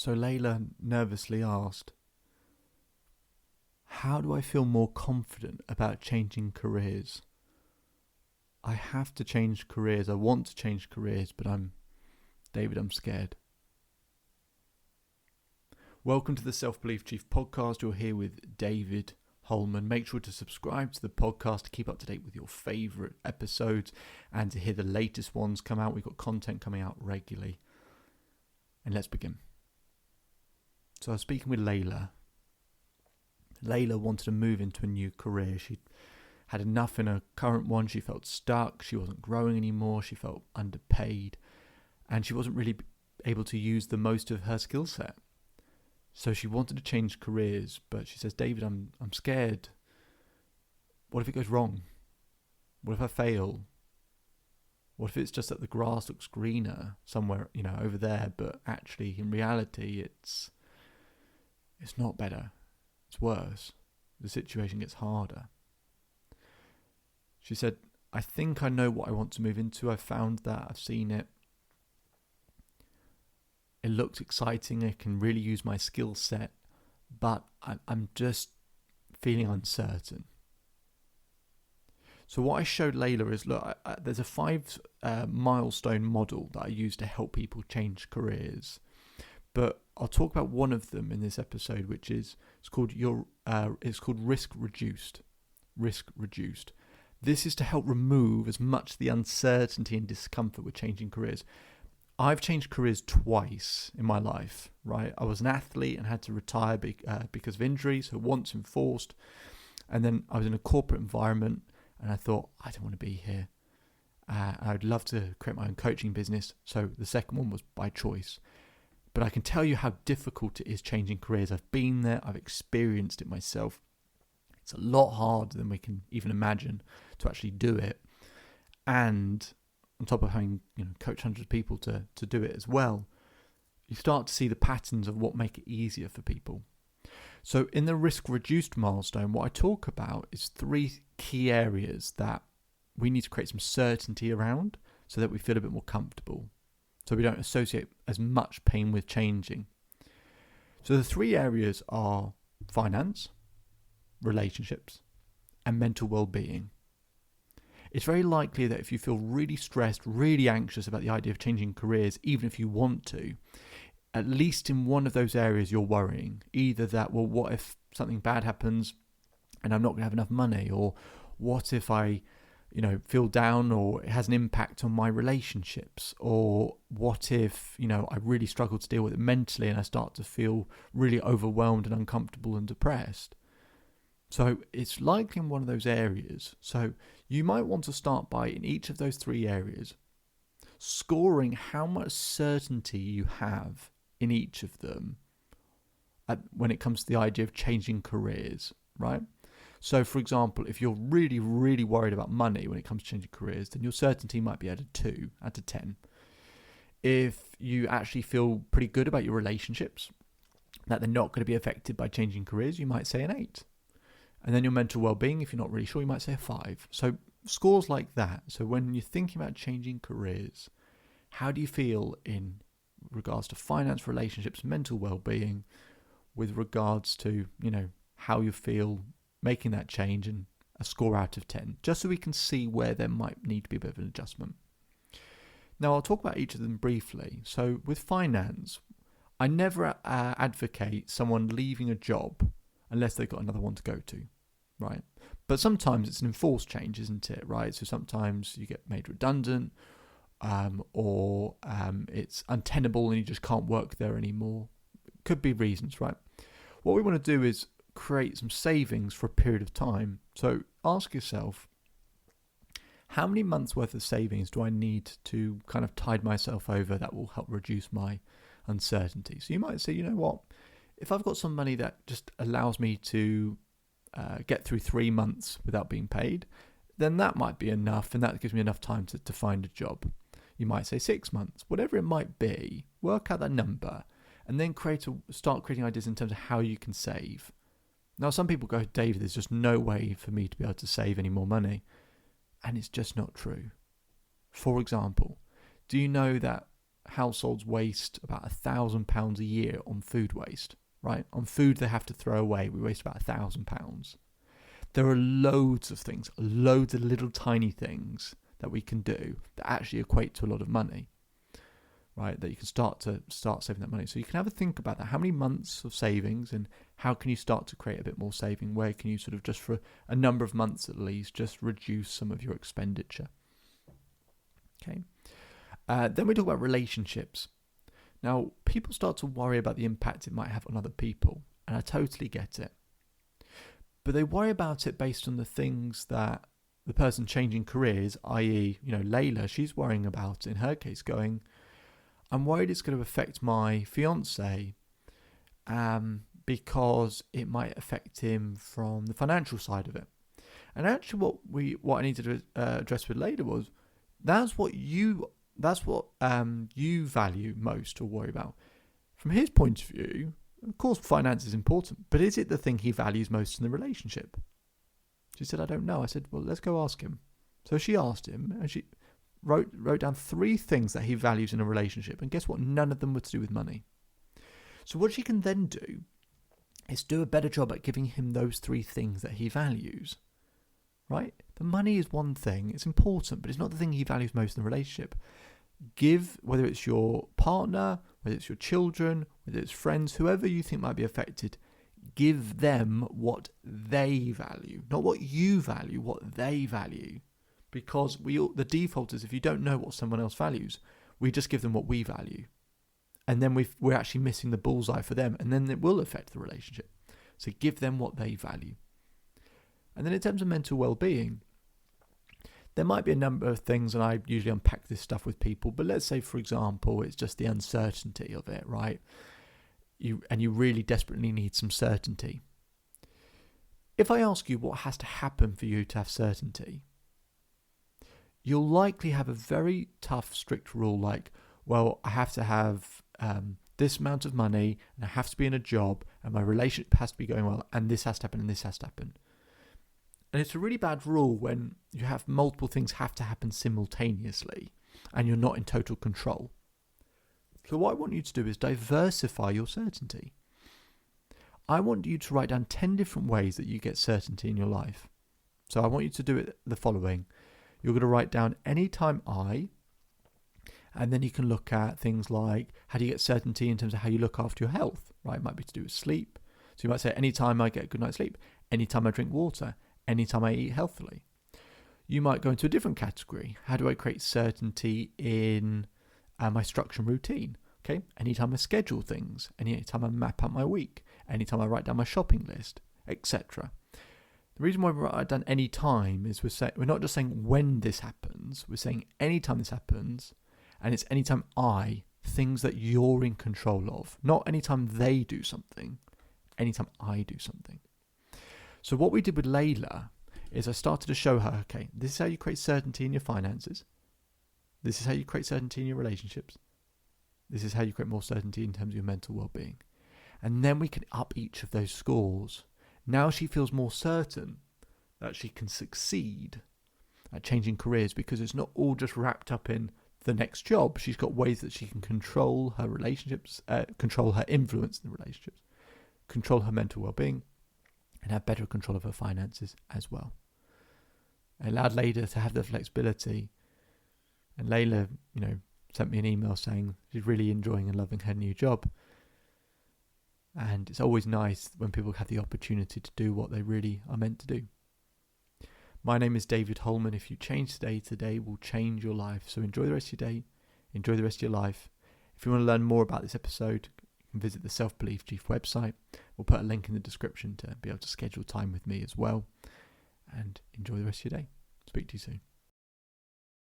So Layla nervously asked, how do I feel more confident about changing careers? I have to change careers. I want to change careers, but I'm scared. Welcome to the Self-Belief Chief podcast. You're here with David Holman. Make sure to subscribe to the podcast to keep up to date with your favourite episodes and to hear the latest ones come out. We've got content coming out regularly. And let's begin. So I was speaking with Layla. Layla wanted to move into a new career. She had enough in her current one. She felt stuck. She wasn't growing anymore. She felt underpaid. And she wasn't really able to use the most of her skill set. So she wanted to change careers, but she says, David, I'm scared. What if it goes wrong? What if I fail? What if it's just that the grass looks greener somewhere, over there, but actually in reality it's not better. It's worse. The situation gets harder. She said, I think I know what I want to move into. I've found that. I've seen it. It looks exciting. I can really use my skill set, but I'm just feeling uncertain. So what I showed Layla is, look, there's a 5 milestone model that I use to help people change careers. But I'll talk about one of them in this episode, which is it's called risk reduced. Risk reduced. This is to help remove as much the uncertainty and discomfort with changing careers. I've changed careers twice in my life, right? I was an athlete and had to retire because of injury, so once enforced. And then I was in a corporate environment and I thought, I don't want to be here. I'd love to create my own coaching business. So the second one was by choice. But I can tell you how difficult it is changing careers. I've been there. I've experienced it myself. It's a lot harder than we can even imagine to actually do it. And on top of having coach hundreds of people to do it as well, you start to see the patterns of what make it easier for people. So in the risk reduced milestone, what I talk about is 3 key areas that we need to create some certainty around so that we feel a bit more comfortable, so we don't associate as much pain with changing. So the 3 areas are finance, relationships, and mental well-being. It's very likely that if you feel really stressed, really anxious about the idea of changing careers, even if you want to, at least in one of those areas you're worrying. Either that, well, what if something bad happens and I'm not going to have enough money? Or what if I, feel down or it has an impact on my relationships? Or what if, I really struggle to deal with it mentally and I start to feel really overwhelmed and uncomfortable and depressed? So it's likely in one of those areas. So you might want to start by, in each of those 3 areas, scoring how much certainty you have in each of them when it comes to the idea of changing careers, right? So for example, if you're really, really worried about money when it comes to changing careers, then your certainty might be at a 2 out of 10. If you actually feel pretty good about your relationships, that they're not going to be affected by changing careers, you might say an 8. And then your mental well-being, if you're not really sure, you might say a 5. So scores like that. So when you're thinking about changing careers, how do you feel in regards to finance, relationships, mental well-being, with regards to, how you feel making that change, and a score out of 10, just so we can see where there might need to be a bit of an adjustment. Now, I'll talk about each of them briefly. So with finance, I never advocate someone leaving a job unless they've got another one to go to, right? But sometimes it's an enforced change, isn't it, right? So sometimes you get made redundant, or it's untenable and you just can't work there anymore. Could be reasons, right? What we want to do is create some savings for a period of time. So ask yourself, how many months worth of savings do I need to kind of tide myself over that will help reduce my uncertainty? So you might say, you know what? If I've got some money that just allows me to get through 3 months without being paid, then that might be enough, and that gives me enough time to find a job. You might say 6 months, whatever it might be, work out that number, and then start creating ideas in terms of how you can save. Now, some people go, David, there's just no way for me to be able to save any more money. And it's just not true. For example, do you know that households waste about £1,000 a year on food waste, right? On food they have to throw away, we waste about £1,000. There are loads of things, loads of little tiny things that we can do that actually equate to a lot of money, right? That you can start saving that money. So you can have a think about that. How many months of savings, and how can you start to create a bit more saving? Where can you sort of, just for a number of months at least, just reduce some of your expenditure? Okay. Then we talk about relationships. Now, people start to worry about the impact it might have on other people, and I totally get it. But they worry about it based on the things that the person changing careers, i.e., Layla, she's worrying about, in her case, going, I'm worried it's going to affect my fiance because it might affect him from the financial side of it. And actually what I needed to address with Layla was, that's what you value most or worry about. From his point of view, of course, finance is important, but is it the thing he values most in the relationship? She said, I don't know. I said, well, let's go ask him. So she asked him, and she wrote down 3 things that he values in a relationship. And guess what? None of them were to do with money. So what she can then do is do a better job at giving him those 3 things that he values, right? The money is one thing. It's important, but it's not the thing he values most in the relationship. Give, whether it's your partner, whether it's your children, whether it's friends, whoever you think might be affected, give them what they value, not what you value, what they value. Because the default is, if you don't know what someone else values, we just give them what we value. And then we're actually missing the bullseye for them, and then it will affect the relationship. So give them what they value. And then in terms of mental well-being, there might be a number of things, and I usually unpack this stuff with people, but let's say, for example, it's just the uncertainty of it, right? You really desperately need some certainty. If I ask you what has to happen for you to have certainty, you'll likely have a very tough, strict rule like, well, I have to have this amount of money, and I have to be in a job, and my relationship has to be going well, and this has to happen, and this has to happen. And it's a really bad rule when you have multiple things have to happen simultaneously and you're not in total control. So what I want you to do is diversify your certainty. I want you to write down 10 different ways that you get certainty in your life. So I want you to do it the following. You're going to write down anytime and then you can look at things like, how do you get certainty in terms of how you look after your health, right? It might be to do with sleep. So you might say, anytime I get a good night's sleep, anytime I drink water, anytime I eat healthily. You might go into a different category. How do I create certainty in my structure and routine? Okay, anytime I schedule things, anytime I map out my week, anytime I write down my shopping list, etc. The reason why we write down any time is we're not just saying when this happens, we're saying anytime this happens, and it's anytime things that you're in control of, not anytime they do something, anytime I do something. So what we did with Layla is I started to show her, okay, this is how you create certainty in your finances. This is how you create certainty in your relationships. This is how you create more certainty in terms of your mental well-being. And then we can up each of those scores. Now she feels more certain that she can succeed at changing careers because it's not all just wrapped up in the next job. She's got ways that she can control her relationships, control her influence in the relationships, control her mental well-being, and have better control of her finances as well. It allowed Layla to have the flexibility. And Layla, sent me an email saying she's really enjoying and loving her new job. And it's always nice when people have the opportunity to do what they really are meant to do. My name is David Holman. If you change today will change your life. So enjoy the rest of your day. Enjoy the rest of your life. If you want to learn more about this episode, you can visit the Self-Belief Chief website. We'll put a link in the description to be able to schedule time with me as well. And enjoy the rest of your day. Speak to you soon.